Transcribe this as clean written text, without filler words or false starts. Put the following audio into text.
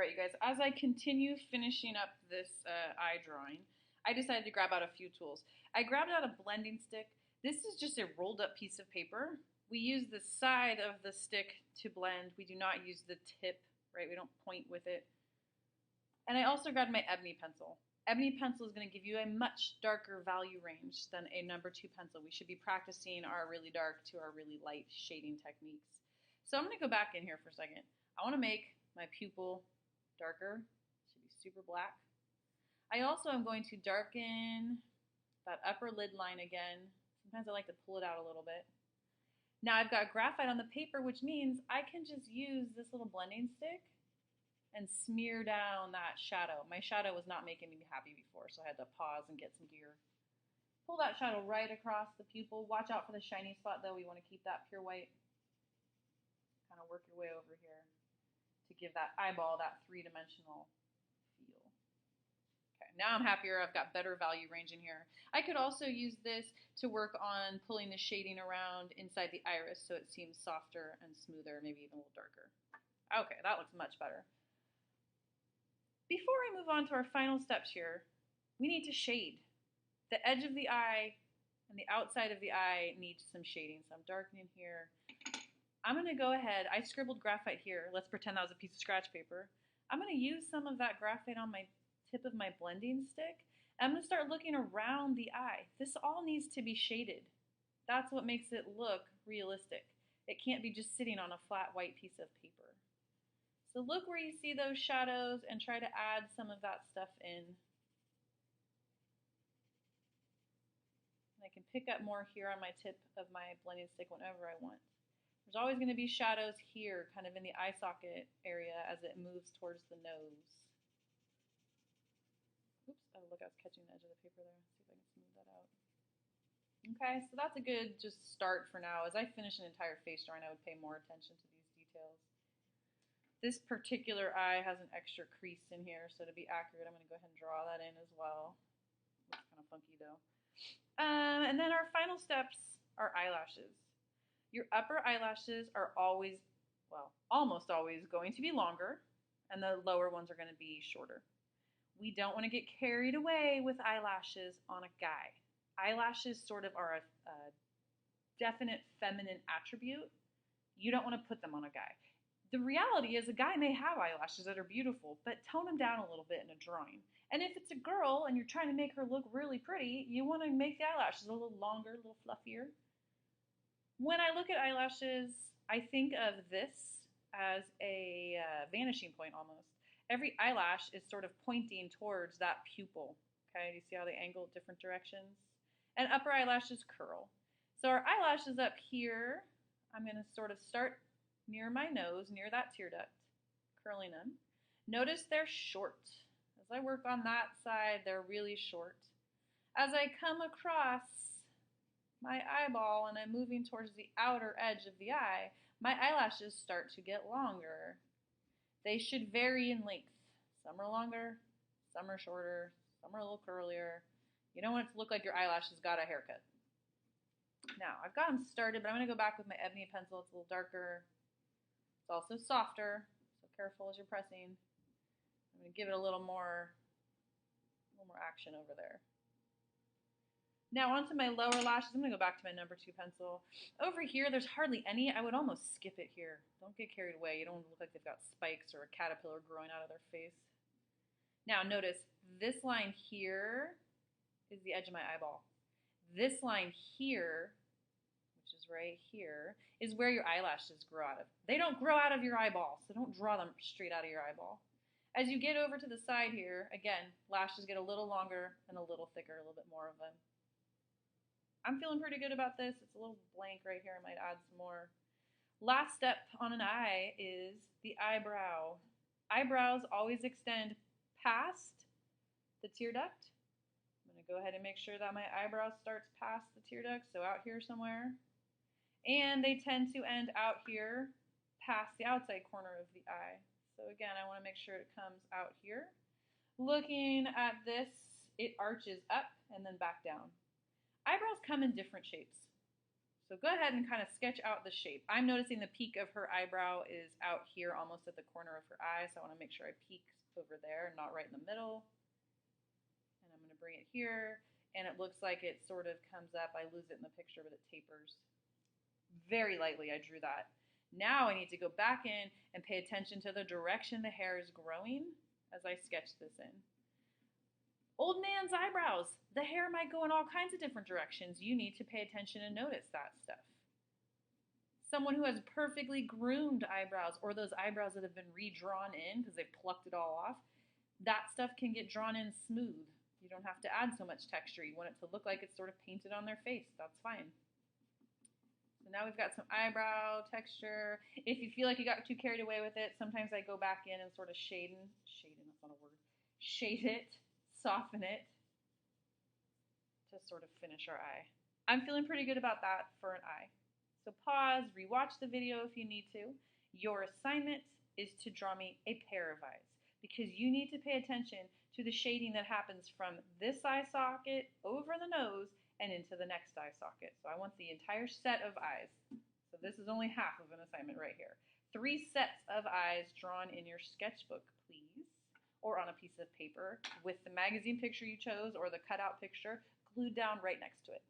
right, you guys, as I continue finishing up this eye drawing, I decided to grab out a few tools. I grabbed out a blending stick. This is just a rolled up piece of paper. We use the side of the stick to blend. We do not use the tip, right? We don't point with it. And I also grabbed my ebony pencil. Ebony pencil is going to give you a much darker value range than a number 2 pencil. We should be practicing our really dark to our really light shading techniques. So I'm going to go back in here for a second. I want to make my pupil darker. It should be super black. I also am going to darken that upper lid line again. Sometimes I like to pull it out a little bit. Now I've got graphite on the paper, which means I can just use this little blending stick and smear down that shadow. My shadow was not making me happy before, so I had to pause and get some gear. Pull that shadow right across the pupil. Watch out for the shiny spot though. We want to keep that pure white. Kind of work your way over here to give that eyeball that three-dimensional feel. Okay, now I'm happier. I've got better value range in here. I could also use this to work on pulling the shading around inside the iris so it seems softer and smoother, maybe even a little darker. Okay, that looks much better. Before I move on to our final steps here, we need to shade. The edge of the eye and the outside of the eye needs some shading, so I'm darkening here. I'm going to go ahead, I scribbled graphite here. Let's pretend that was a piece of scratch paper. I'm going to use some of that graphite on my tip of my blending stick. I'm going to start looking around the eye. This all needs to be shaded. That's what makes it look realistic. It can't be just sitting on a flat white piece of paper. So look where you see those shadows and try to add some of that stuff in. And I can pick up more here on my tip of my blending stick whenever I want. There's always going to be shadows here, kind of in the eye socket area as it moves towards the nose. Oops, oh look, I was catching the edge of the paper there. Let's see if I can smooth that out. Okay, so that's a good just start for now. As I finish an entire face drawing, I would pay more attention to these details. This particular eye has an extra crease in here, so to be accurate, I'm going to go ahead and draw that in as well. Looks kind of funky though. And then our final steps are eyelashes. Your upper eyelashes are always, well, almost always going to be longer, and the lower ones are going to be shorter. We don't want to get carried away with eyelashes on a guy. Eyelashes sort of are a definite feminine attribute. You don't want to put them on a guy. The reality is a guy may have eyelashes that are beautiful, but tone them down a little bit in a drawing. And if it's a girl and you're trying to make her look really pretty, you want to make the eyelashes a little longer, a little fluffier. When I look at eyelashes, I think of this as a vanishing point almost. Every eyelash is sort of pointing towards that pupil. Okay, do you see how they angle different directions? And upper eyelashes curl. So our eyelashes up here, I'm going to sort of start near my nose, near that tear duct, curling them. Notice they're short. As I work on that side, they're really short. As I come across my eyeball and I'm moving towards the outer edge of the eye, my eyelashes start to get longer. They should vary in length. Some are longer, some are shorter, some are a little curlier. You don't want it to look like your eyelashes got a haircut. Now, I've got them started, but I'm going to go back with my ebony pencil. It's a little darker. It's also softer, so careful as you're pressing. I'm going to give it a little more action over there. Now onto my lower lashes. I'm going to go back to my number 2 pencil. Over here, there's hardly any. I would almost skip it here. Don't get carried away. You don't look like they've got spikes or a caterpillar growing out of their face. Now notice this line here is the edge of my eyeball. This line here, which is right here, is where your eyelashes grow out of. They don't grow out of your eyeball, so don't draw them straight out of your eyeball. As you get over to the side here, again, lashes get a little longer and a little thicker, a little bit more of them. I'm feeling pretty good about this. It's a little blank right here. I might add some more. Last step on an eye is the eyebrow. Eyebrows always extend past the tear duct. I'm going to go ahead and make sure that my eyebrow starts past the tear duct, so out here somewhere. And they tend to end out here past the outside corner of the eye. So again, I want to make sure it comes out here. Looking at this, it arches up and then back down. Eyebrows come in different shapes. So go ahead and kind of sketch out the shape. I'm noticing the peak of her eyebrow is out here almost at the corner of her eye, so I want to make sure I peak over there, not right in the middle. And I'm going to bring it here, and it looks like it sort of comes up. I lose it in the picture, but it tapers. Very lightly I drew that. Now I need to go back in and pay attention to the direction the hair is growing as I sketch this in. Old man's eyebrows. The hair might go in all kinds of different directions. You need to pay attention and notice that stuff. Someone who has perfectly groomed eyebrows, or those eyebrows that have been redrawn in because they've plucked it all off, that stuff can get drawn in smooth. You don't have to add so much texture. You want it to look like it's sort of painted on their face. That's fine. So now we've got some eyebrow texture. If you feel like you got too carried away with it, sometimes I go back in and sort of shade it, soften it to sort of finish our eye. I'm feeling pretty good about that for an eye. So pause, rewatch the video if you need to. Your assignment is to draw me a pair of eyes because you need to pay attention to the shading that happens from this eye socket over the nose and into the next eye socket. So I want the entire set of eyes. So this is only half of an assignment right here. 3 sets of eyes drawn in your sketchbook, please, or on a piece of paper with the magazine picture you chose or the cutout picture glued down right next to it.